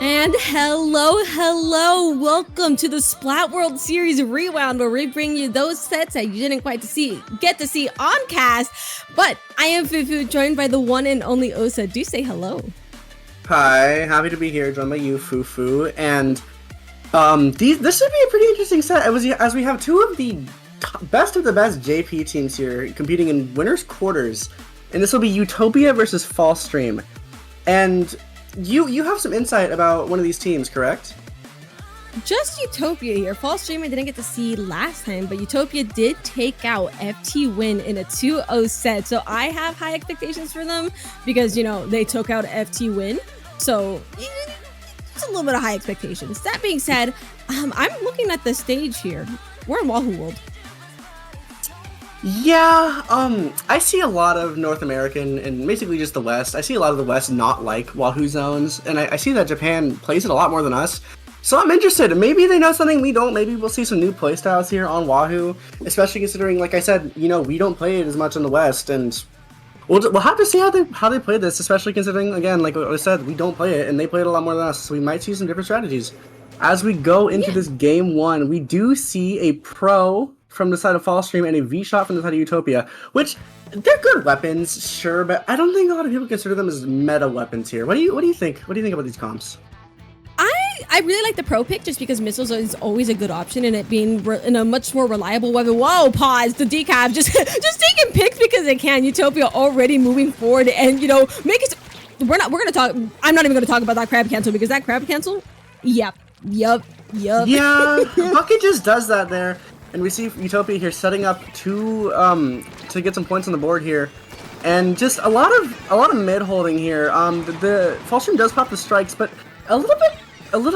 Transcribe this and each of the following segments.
And hello, welcome to the Splat World Series Rewound, where we bring you those sets that you didn't quite get to see on cast. But I am Fufu, joined by the one and only Osa. Do say hello. Hi, happy to be here, joined by you, Fufu. And this should be a pretty interesting set, as we have two of the best JP teams here competing in winners quarters, and this will be Utopia versus Fall Stream. And you have some insight about one of these teams, correct? Just Utopia here. Fall Stream I didn't get to see last time, but Utopia did take out FT Win in a 2-0 set. So I have high expectations for them because, you know, they took out FT Win. So it's a little bit of high expectations. That being said, I'm looking at the stage here. We're in Wahoo World. Yeah, I see a lot of North American and basically just the West. I see a lot of the West not like Wahoo zones, and I see that Japan plays it a lot more than us. So I'm interested. Maybe they know something we don't. Maybe we'll see some new playstyles here on Wahoo, especially considering, like I said, you know, we don't play it as much in the West, and we'll have to see how they play this, especially considering, again, like I said, we don't play it, and they play it a lot more than us, so we might see some different strategies. As we go into this game one, we do see a pro from the side of Fall Stream and a V-Shot from the side of Utopia, which they're good weapons, sure, but I don't think a lot of people consider them as meta weapons here. What do you think? What do you think about these comps? I really like the pro pick just because missiles is always a good option, and it being in a much more reliable weapon. Whoa, pause. The decap just taking picks because they can. Utopia already moving forward, and you know, I'm not even gonna talk about that crab cancel because that crab cancel, yep. Yeah, Bucket just does that there. And we see Utopia here setting up to get some points on the board here, and just a lot of mid holding here. The Fall Stream does pop the strikes, but a little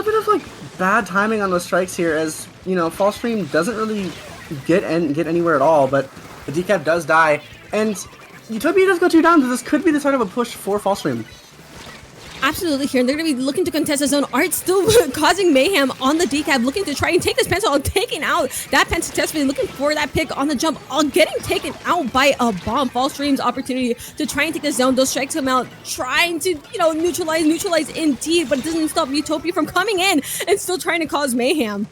bit of like bad timing on those strikes here, as you know, Fall Stream doesn't really get anywhere at all. But the decap does die, and Utopia does go 2 down. So this could be the start of a push for Fall Stream. Absolutely here, and they're going to be looking to contest the zone. Art still causing mayhem on the decap, looking to try and take this pencil, taking out that pen successfully, looking for that pick on the jump, all getting taken out by a bomb. Fall Stream's opportunity to try and take the zone. Those strikes come out, trying to, you know, neutralize indeed, but it doesn't stop Utopia from coming in and still trying to cause mayhem.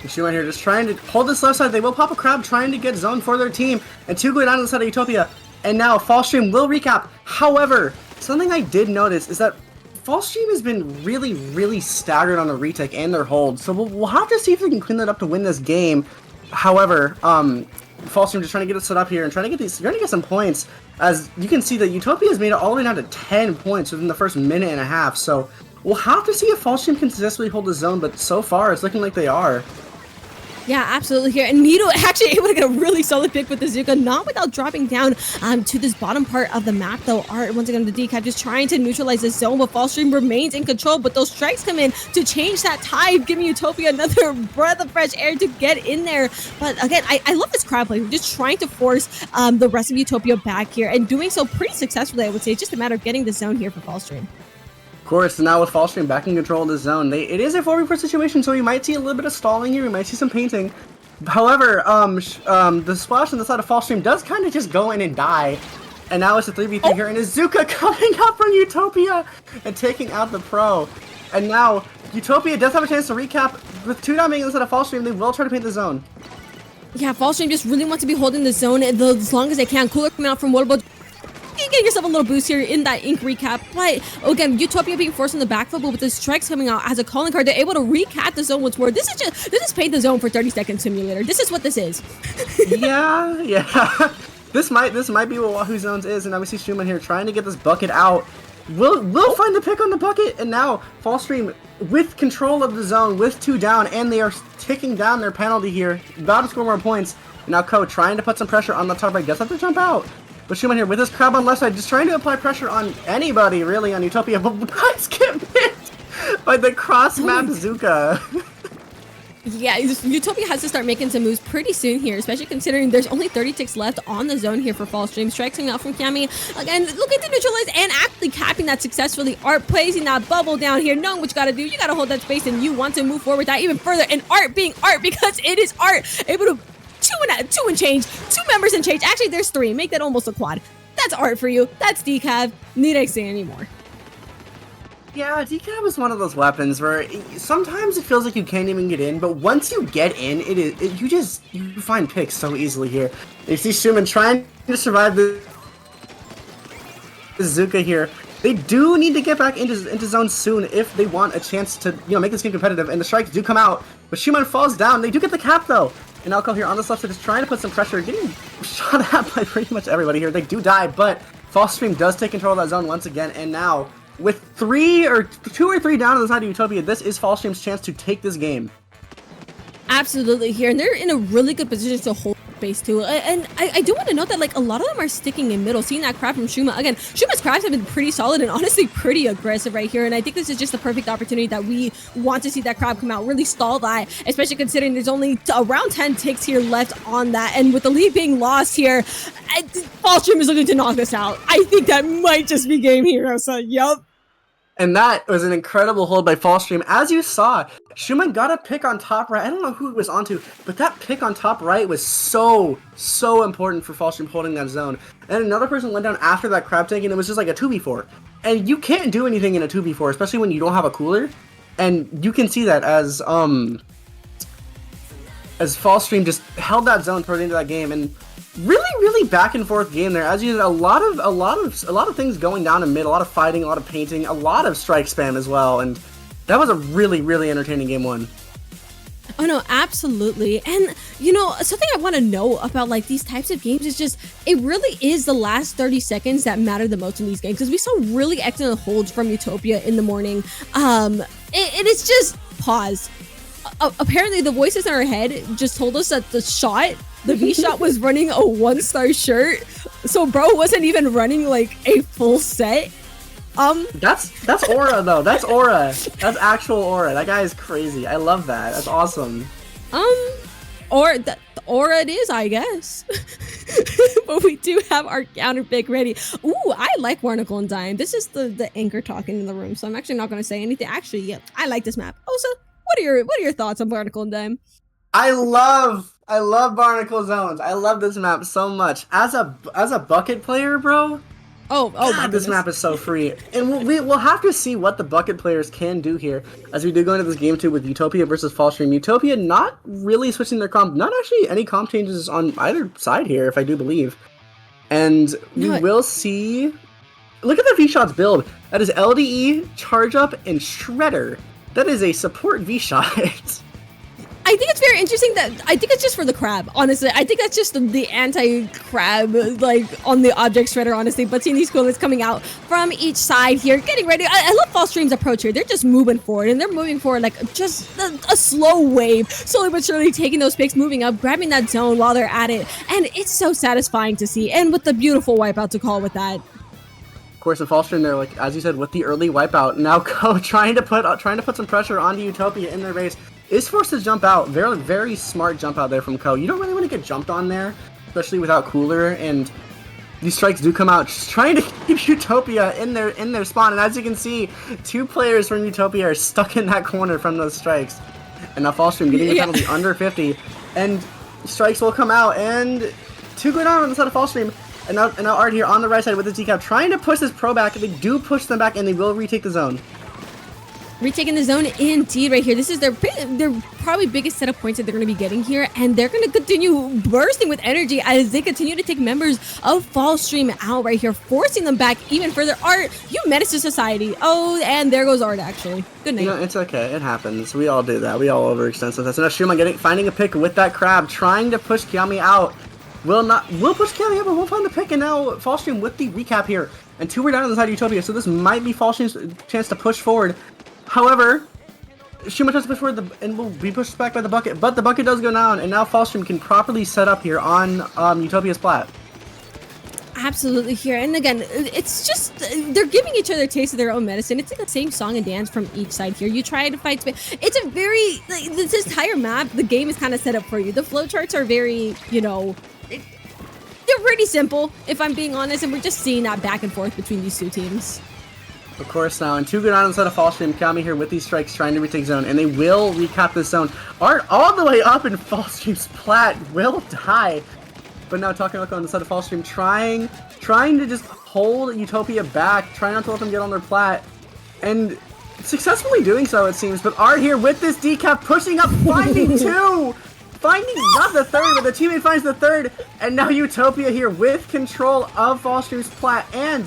Shimon here just trying to hold this left side. They will pop a crab, trying to get zone for their team, and 2 go down to the side of Utopia. And now Fall Stream will recap. However, something I did notice is that Fall Stream has been really staggered on the retake and their hold, so we'll have to see if they can clean that up to win this game. However, Fall Stream just trying to get it set up here and trying to get some points. As you can see that Utopia has made it all the way down to 10 points within the first minute and a half, so we'll have to see if Fall Stream can successfully hold the zone, but so far it's looking like they are. Yeah, absolutely here. And Nito actually able to get a really solid pick with the Zuka, not without dropping down to this bottom part of the map, though. Art, once again, the decap just trying to neutralize the zone, but Fall Stream remains in control. But those strikes come in to change that tide, giving Utopia another breath of fresh air to get in there. But again, I love this crowd play. We're just trying to force the rest of Utopia back here, and doing so pretty successfully, I would say. It's just a matter of getting the zone here for Fall Stream. Of course, now with Fall Stream back in control of the zone, it is a 4v4 situation, so we might see a little bit of stalling here. We might see some painting. However, the splash on the side of Fall Stream does kind of just go in and die. And now it's a 3v3 here, and Izuka coming up from Utopia and taking out the pro. And now Utopia does have a chance to recap with 2 down being on the side of Fall Stream. They will try to paint the zone. Yeah, Fall Stream just really wants to be holding the zone as long as they can. Cooler coming out from Waterboard. You get yourself a little boost here in that ink recap, but again, Utopia being forced in the backfield, but with the strikes coming out as a calling card, they're able to recap the zone once more. This is paint the zone for 30-second simulator. This is what this is. yeah. This might be what Wahoo Zones is, and now we see Schumann here trying to get this bucket out. We'll find the pick on the bucket, and now Fall Stream with control of the zone with 2 down, and they are ticking down their penalty here, about to score more points. And now Ko trying to put some pressure on the top right, does have to jump out. But Schumann here with his crab on left side, just trying to apply pressure on anybody, really, on Utopia, but let's get hit by the cross-map Zuka. Yeah, Utopia has to start making some moves pretty soon here, especially considering there's only 30 ticks left on the zone here for Fall Stream. Strikes coming out from Kami. Again, looking to neutralize and actually capping that successfully. Art placing that bubble down here, knowing what you gotta do. You gotta hold that space, and you want to move forward that even further. And Art being Art, because it is Art, able to two and change, 2 members and change. Actually, there's 3. Make that almost a quad. that's art for you. That's decaf. Need I say anymore? Yeah, decaf is one of those weapons where sometimes it feels like you can't even get in, but once you get in, you find picks so easily here. You see Schumann trying to survive the Zuka here. They do need to get back into zone soon if they want a chance to make this game competitive, and the strikes do come out, but Schumann falls down. They do get the cap though, and Alco here on the left side is trying to put some pressure, getting shot at by pretty much everybody here. They do die, but False does take control of that zone once again, and now with 2 or 3 down on the side of Utopia, this is Falstream's chance to take this game. Absolutely here, and they're in a really good position to hold base too. And I do want to note that like a lot of them are sticking in middle, seeing that crab from Shuma. Again, Shuma's crabs have been pretty solid and honestly pretty aggressive right here, and I think this is just the perfect opportunity that we want to see that crab come out, really stall that, especially considering there's only around 10 ticks here left on that, and with the lead being lost here, Falstream is looking to knock this out. I think that might just be game hero, so yup. And that was an incredible hold by Falstream. As you saw, Schumann got a pick on top right. I don't know who it was onto, but that pick on top right was so important for Falstream holding that zone. And another person went down after that crab tank, and it was just like a 2v4. And you can't do anything in a 2v4, especially when you don't have a cooler. And you can see that as Falstream just held that zone toward the end of that game, and really back and forth game there. As you did a lot of things going down in mid, a lot of fighting, a lot of painting, a lot of strike spam as well, and that was a really entertaining game 1. Oh no, absolutely. And something I want to know about like these types of games is just it really is the last 30 seconds that matter the most in these games, because we saw really excellent holds from Utopia in the morning. It's just pause. Apparently the voices in our head just told us that the V shot was running a 1-star shirt, so bro wasn't even running like a full set. That's aura though. That's aura. That's actual aura. That guy is crazy. I love that. That's awesome. Or the aura it is, I guess. But we do have our counter pick ready. Ooh, I like Barnacle and Dime. This is the anchor talking in the room, so I'm actually not going to say anything. Actually, yeah, I like this map. Also, what are your thoughts on Barnacle and Dime? I love Barnacle zones. I love this map so much. As a bucket player, bro. God, this map is so free, and we'll have to see what the bucket players can do here as we do go into this game 2 with Utopia versus Falstream. Utopia not really switching their comp, not actually any comp changes on either side here, if I do believe. And we will see. Look at the V-Shots build. That is LDE, Charge Up, and Shredder. That is a support V-Shot. I think it's very interesting that I think it's just for the crab, honestly. I think that's just the anti-crab, like, on the object shredder, honestly. But seeing these coolers coming out from each side here, getting ready. I love Falstream's approach here. They're just moving forward, and they're moving forward like just a slow wave, slowly but surely taking those picks, moving up, grabbing that zone while they're at it. And it's so satisfying to see, and with the beautiful wipeout to call with that. Of course, in Falstream, they're like, as you said, with the early wipeout. Now Ko trying to put some pressure onto Utopia in their base. Is forced to jump out. Very smart jump out there from Ko. You don't really want to get jumped on there, especially without cooler, and these strikes do come out, just trying to keep Utopia in their spawn. And as you can see, 2 players from Utopia are stuck in that corner from those strikes. And now Falstream getting a penalty under 50, and strikes will come out, and 2 go down on the side of Falstream. And now Art here on the right side with his decap, trying to push this pro back. They do push them back, and they will retake the zone. Retaking the zone indeed right here. This is their probably biggest set of points that they're going to be getting here, and they're going to continue bursting with energy as they continue to take members of Falstream out right here, forcing them back even further. Art, you menace to society. Oh, and there goes Art, actually. Good night. It's okay. It happens. We all do that. We all overextend sometimes. So now Shuma finding a pick with that crab, trying to push Kiami out. We'll push Kiami out, but we'll find the pick, and now Falstream with the recap here. And 2 were down on the side of Utopia, so this might be Falstream's chance to push forward. However, Shuma tries to push forward and will be pushed back by the bucket, but the bucket does go down, and now Falstream can properly set up here on Utopia's Splat. Absolutely here, and again, it's just they're giving each other a taste of their own medicine. It's like the same song and dance from each side here. You try to fight, it's a very this entire map. The game is kind of set up for you. The flowcharts are very, they're pretty simple, if I'm being honest, and we're just seeing that back and forth between these 2 teams. Of course now, and 2 good on inside of Falstream. Kami here with these strikes trying to retake zone, and they will recap this zone. Art all the way up in Falstream's Splat will die. But now talking about on the side of Fallstream, trying to just hold Utopia back, trying not to let them get on their plat, and successfully doing so, it seems. But Art here with this decap, pushing up, finding two! Finding not the third, but the teammate finds the third, and now Utopia here with control of Fallstream's plat, and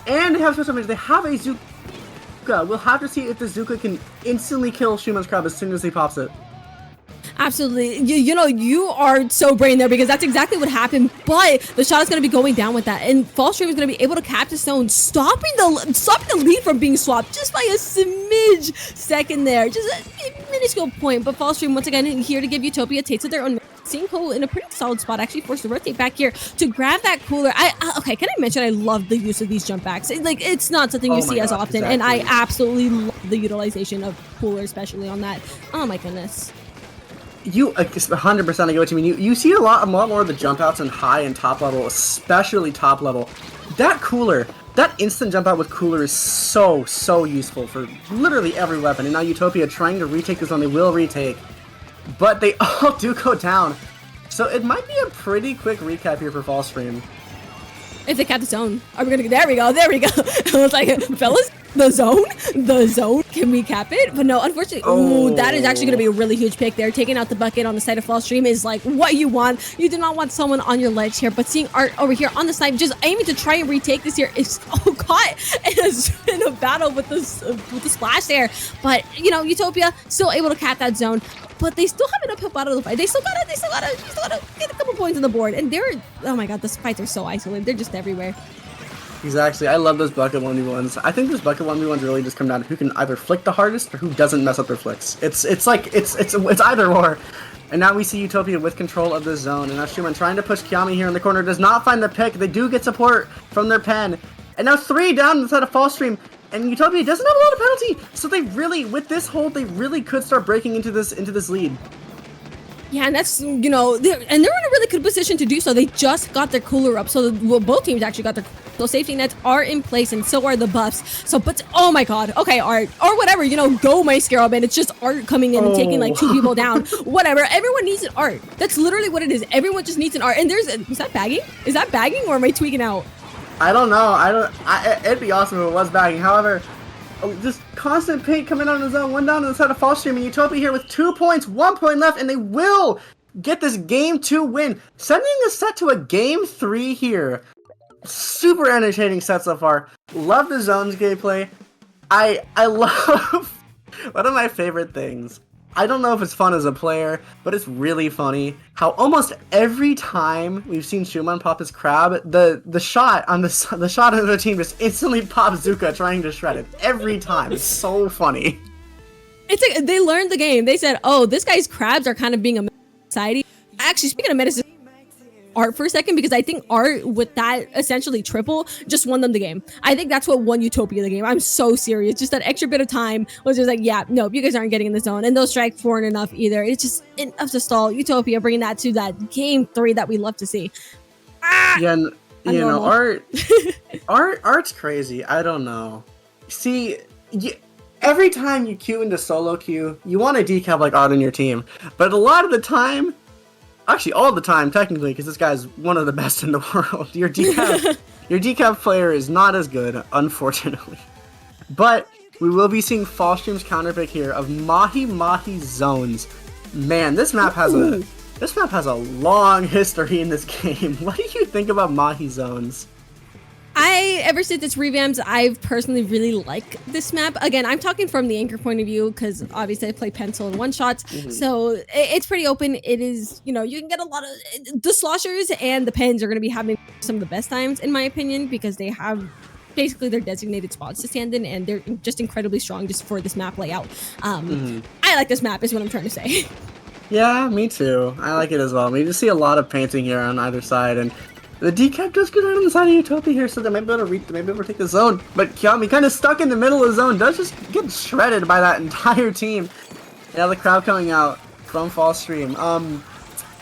they have special damage. They have a Zuka. We'll have to see if the Zuka can instantly kill Schumann's Crab as soon as he pops it. Absolutely. You know, you are so brain there because that's exactly what happened, but the shot is going to be going down with that, and Fallstream is going to be able to cap the zone, stopping the lead from being swapped just by a smidge second there. Just a minuscule point, but Fallstream once again here to give Utopia a taste of their own. Seeing Cole in a pretty solid spot, actually forced to rotate back here to grab that cooler. Okay, can I mention I love the use of these jump backs? Like, it's not something you see as often, exactly. And I absolutely love the utilization of cooler, especially on that. Oh my goodness. You 100% I get what you mean. You see a lot more of the jump outs in high and top level, especially top level. That cooler, that instant jump out with cooler is so useful for literally every weapon. And now Utopia trying to retake this one, they will retake, but they all do go down. So it might be a pretty quick recap here for Fallstream. If they cap the zone, are we gonna? There we go. I was like, fellas, the zone. Can we cap it? But no, unfortunately, ooh, that is actually gonna be a really huge pick there. Taking out the bucket on the side of Fallstream is like what you want. You do not want someone on your ledge here, but seeing Art over here on the side, just aiming to try and retake this here is caught in a battle with the splash there. But you know, Utopia still able to cap that zone. But they still have an uphill battle to fight. They still gotta get a couple points on the board. And oh my god, the fights are so isolated. They're just everywhere. Exactly. I love those bucket 1v1s. I think those bucket 1v1s really just come down to who can either flick the hardest or who doesn't mess up their flicks. It's either or. And now we see Utopia with control of the zone. And now Schumann trying to push Kiami here in the corner. Does not find the pick. They do get support from their pen. And now 3 down inside of Fallstream. And Utopia doesn't have a lot of penalty, so they really, with this hold, they really could start breaking into this lead. Yeah, and that's, you know, they're in a really good position to do so. They just got their cooler up, so both teams actually got their those safety nets are in place, and so are the buffs. So, but oh my god, okay, Art or whatever, you know, go my Scarab, and it's just Art coming in and taking like 2 people down. Whatever, everyone needs an Art. That's literally what it is. Everyone just needs an Art. And is that bagging? Is that bagging, or am I tweaking out? I don't know. It'd be awesome if it was bagging. However, just constant paint coming out of the zone. 1 down on the side of Fallstream, and Utopia here with 2 points, 1 point left, and they will get this Game 2 win, sending the set to a Game 3 here. Super entertaining set so far. Love the zones gameplay. I love one of my favorite things. I don't know if it's fun as a player, but it's really funny how almost every time we've seen Schumann pop his crab, the shot on the shot of the team just instantly pops Zuka trying to shred it every time. It's so funny. It's like they learned the game. They said, "Oh, this guy's crabs are kind of being a society." Actually, speaking of medicine, Art for a second, because I think Art with that essentially triple just won them the game. I think that's what won Utopia the game. I'm so serious. Just that extra bit of time was just like, yeah, nope, you guys aren't getting in the zone, and those strikes weren't enough either. It's just enough to stall Utopia, bringing that to that Game 3 that we love to see. Yeah, and, you know, Art's crazy. I don't know. See, every time you queue into solo queue, you want a decap like Art on your team, but a lot of the time, actually all the time technically, because this guy's one of the best in the world, your decap player is not as good, unfortunately. But we will be seeing Fallstream's counter pick here of Mahi Mahi zones. Man, this map has a long history in this game. What do you think about Mahi zones? Ever since its revamps, I've personally really liked this map. Again, I'm talking from the anchor point of view, because obviously I play pencil and one shots, so it's pretty open. It is, you know, you can get a lot of the sloshers, and the pens are going to be having some of the best times in my opinion, because they have basically their designated spots to stand in, and they're just incredibly strong just for this map layout. I like this map is what I'm trying to say. Yeah, me too. I like it as well. We just see a lot of painting here on either side, and the decap does go down on the side of Utopia here, so they might be able to take the zone. But Kiami kind of stuck in the middle of the zone, does just get shredded by that entire team. Yeah, the crowd coming out from Fallstream.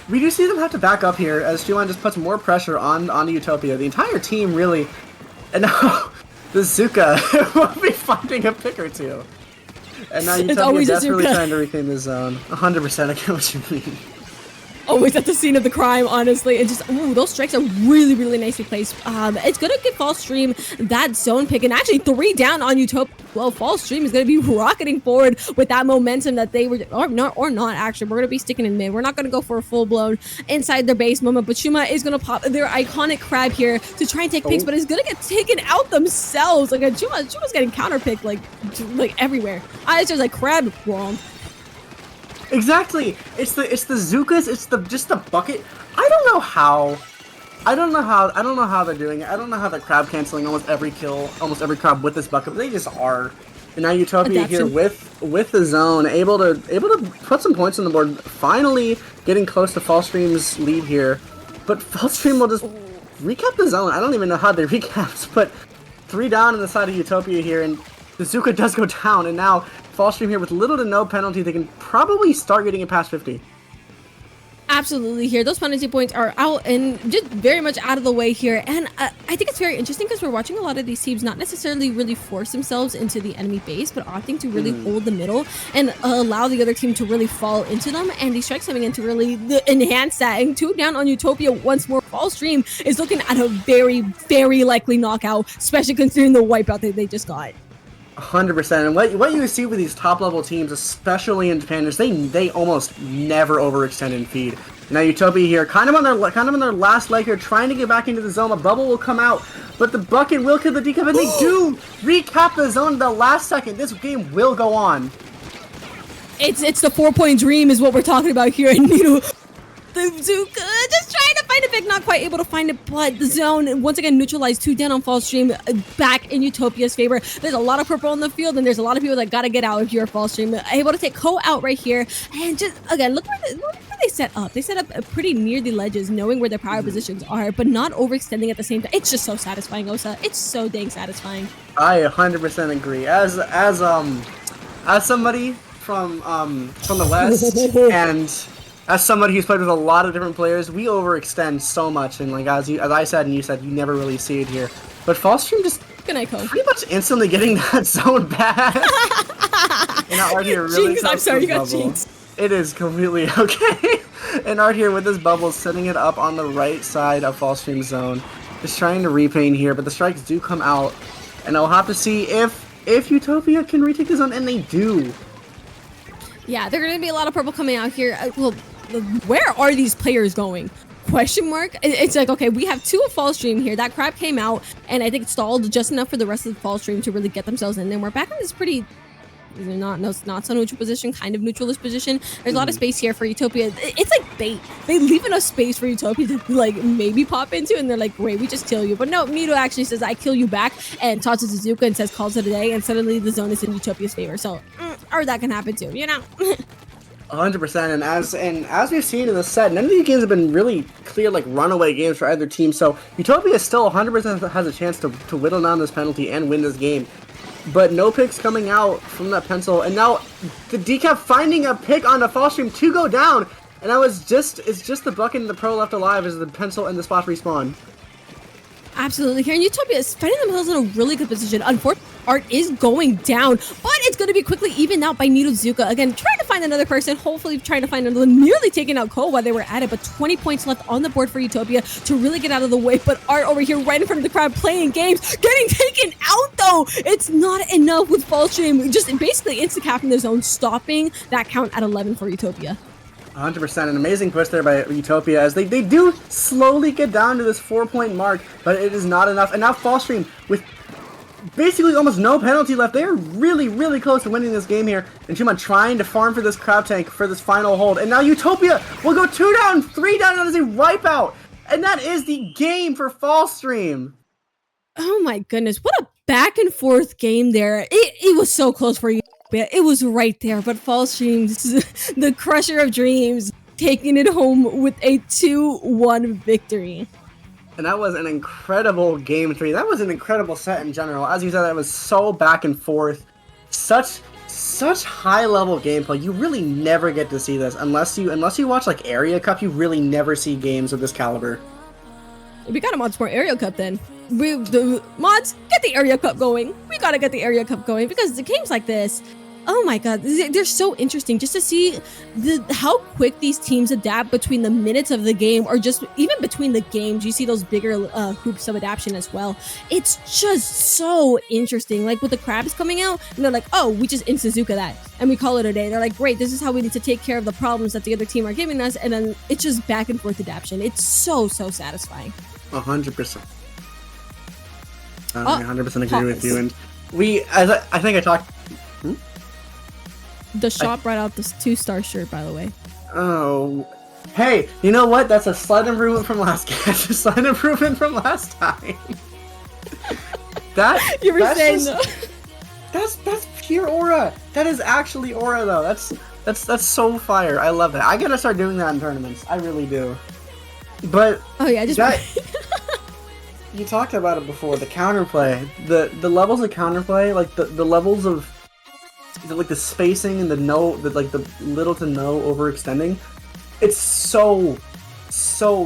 We do see them have to back up here as Shuan just puts more pressure onto Utopia. The entire team really, and now the Zuka will be finding a pick or two. And now Utopia desperately trying to reclaim the zone. 100%, I get what you mean. always at the scene of the crime, honestly. And just, ooh, those strikes are really, really nicely placed. It's going to give False Stream that zone pick, and actually 3 down on Utopia. Well, False Stream is going to be rocketing forward with that momentum that they were, or not actually. We're going to be sticking in mid. We're not going to go for a full-blown inside their base moment, but Shuma is going to pop their iconic crab here to try and take picks, but it's going to get taken out themselves. Like, Shuma's getting counter-picked, like everywhere. It's just like crab wrong. Exactly. It's the Zookas. It's just the bucket. I don't know how they're doing it. I don't know how they're crab canceling almost every kill, almost every crab with this bucket, but they just are. And now Utopia here with the zone, able to put some points on the board. Finally getting close to False Stream's lead here, but False Stream will just recap the zone. I don't even know how they recaps, but 3 down on the side of Utopia here, and the Zuka does go down, and now False Stream here with little to no penalty. They can probably start getting it past 50. Absolutely here. Those penalty points are out and just very much out of the way here. And I think it's very interesting because we're watching a lot of these teams not necessarily really force themselves into the enemy base, but opting to really hold the middle and allow the other team to really fall into them. And these strikes coming in to really enhance that. And 2 down on Utopia once more. False Stream is looking at a very, very likely knockout, especially considering the wipeout that they just got. 100%. And what you see with these top level teams, especially in Japan, is they almost never overextend in feed. Now Utopia here, kind of on their last leg here, trying to get back into the zone. A bubble will come out, but the bucket will kill the decap, and they do recap the zone in the last second. This game will go on. It's the 4-point dream is what we're talking about here, and the Zuka just trying to find a pick, not quite able to find it, but the zone once again neutralized. 2 down on False Stream, back in Utopia's favor. There's a lot of purple on the field, and there's a lot of people that gotta get out if you're a False Stream. Able to take Ko out right here, and just again look where they set up. They set up pretty near the ledges, knowing where their power positions are, but not overextending at the same time. It's just so satisfying, Osa. It's so dang satisfying. I 100% agree. As somebody from the West and as somebody who's played with a lot of different players, we overextend so much, and like as I said and you said, you never really see it here. But False Stream just pretty much instantly getting that zone back. And Art here really Jinx, I'm sorry, you got Jinx. It is completely okay. And Art here with his bubble, setting it up on the right side of False Stream's zone. Just trying to repaint here, but the strikes do come out. And I'll have to see if Utopia can retake the zone, and they do. Yeah, there are going to be a lot of purple coming out here. Well, where are these players going? Question mark. It's like, okay, we have 2 of False Stream here. That crab came out, and I think it stalled just enough for the rest of the False Stream to really get themselves in. Then we're back in this pretty not so neutral position, kind of neutralist position. There's a lot of space here for Utopia. It's like bait. They leave enough space for Utopia to like maybe pop into, and they're like, great, we just kill you. But no, Mito actually says, I kill you back, and tosses Zuka and says, calls it a day, and suddenly the zone is in Utopia's favor. So, or that can happen too, you know? 100%, and as we've seen in the set, none of these games have been really clear like runaway games for either team. So Utopia still 100% has a chance to whittle down this penalty and win this game. But no picks coming out from that pencil, and now the decap finding a pick on the False Stream to go down, and it's just the bucket and the pro left alive as the pencil and the spot respawn. Absolutely. Here in Utopia is finding themselves in a really good position. Unfortunately, Art is going down, but it's going to be quickly evened out by Needle Zuka. Again, trying to find another person, hopefully trying to find another, nearly taking out Ko while they were at it, but 20 points left on the board for Utopia to really get out of the way. But Art over here right in front of the crowd playing games, getting taken out though. It's not enough with False Stream, just basically insta-capping the zone, stopping that count at 11 for Utopia. 100%. An amazing push there by Utopia as they do slowly get down to this 4-point mark, but it is not enough. And now False Stream with basically almost no penalty left. They are really, really close to winning this game here. And Chuma trying to farm for this crab tank for this final hold. And now Utopia will go 2 down, 3 down, and that is a wipeout. And that is the game for False Stream. Oh my goodness. What a back and forth game there. It was so close for you. It was right there, but False Streams, the crusher of dreams, taking it home with a 2-1 victory. And that was an incredible game 3. That was an incredible set in general. As you said, that was so back and forth. Such high level gameplay. You really never get to see this unless you watch like Area Cup. You really never see games of this caliber. We gotta mod more Area Cup then. The mods, get the Area Cup going. We gotta get the Area Cup going because the games like this, Oh my god, they're so interesting just to see how quick these teams adapt between the minutes of the game, or just even between the games. You see those bigger hoops of adaptation as well. It's just so interesting. Like with the crabs coming out, and they're like, oh, we just Insuzuka that and we call it a day. They're like, great, this is how we need to take care of the problems that the other team are giving us, and then it's just back and forth adaptation. It's so satisfying. 100%. I 100% agree with you. And I think I talked. The shop brought out this 2-star shirt, by the way. Oh, hey, you know what? That's a slight improvement from last game. That's a slight improvement from last time. You were saying though. That's pure aura. That is actually aura though. That's so fire. I love that. I gotta start doing that in tournaments. I really do. But oh yeah, you talked about it before. The counterplay, the levels of counterplay, like the levels of like the spacing and the little to no overextending. It's so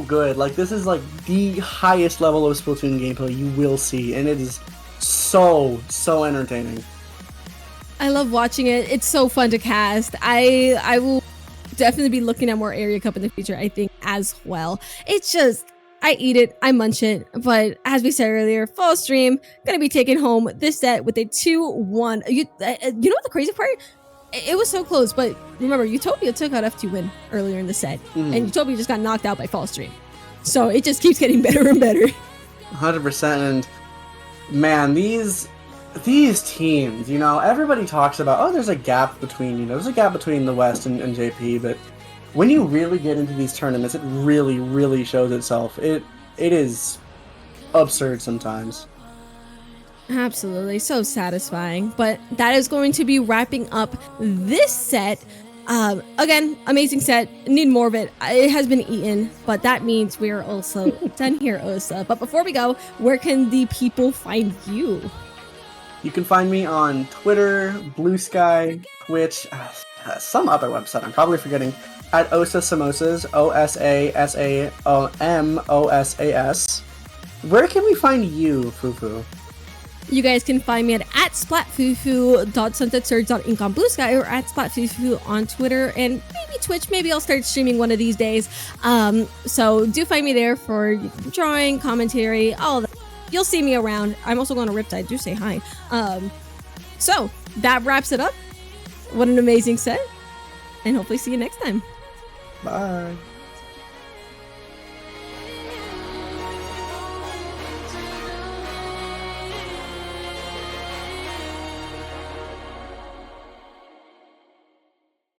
good. Like this is like the highest level of Splatoon gameplay you will see, and it is so entertaining. I love watching it. It's so fun to cast. I will definitely be looking at more Area Cup in the future, I think, as well. It's just, I eat it, I munch it, but as we said earlier, fall stream, gonna be taking home this set with a 2-1. You know what the crazy part? It was so close, but remember, Utopia took out F2 win earlier in the set, and Utopia just got knocked out by fall stream. So it just keeps getting better and better. 100%, and man, these teams, you know, everybody talks about, oh, there's a gap between, there's a gap between the West and JP, but when you really get into these tournaments, it really shows itself. It is absurd sometimes. Absolutely, so satisfying. But that is going to be wrapping up this set. Again, amazing set. Need more of it. It has been eaten, but that means we are also done here, Osa. But before we go, where can the people find you? You can find me on Twitter, Blue Sky, Twitch, some other website I'm probably forgetting, at Osa Samosas, OSASAMOSAS. Where can we find you, Fufu? You guys can find me at splatfufu.sunsetsurge.ink on Blue Sky, or at splatfufu on Twitter, and maybe Twitch. Maybe I'll start streaming one of these days. So do find me there for drawing, commentary, all that. You'll see me around. I'm also going to Riptide. Do say hi. So that wraps it up. What an amazing set. And hopefully see you next time. Bye.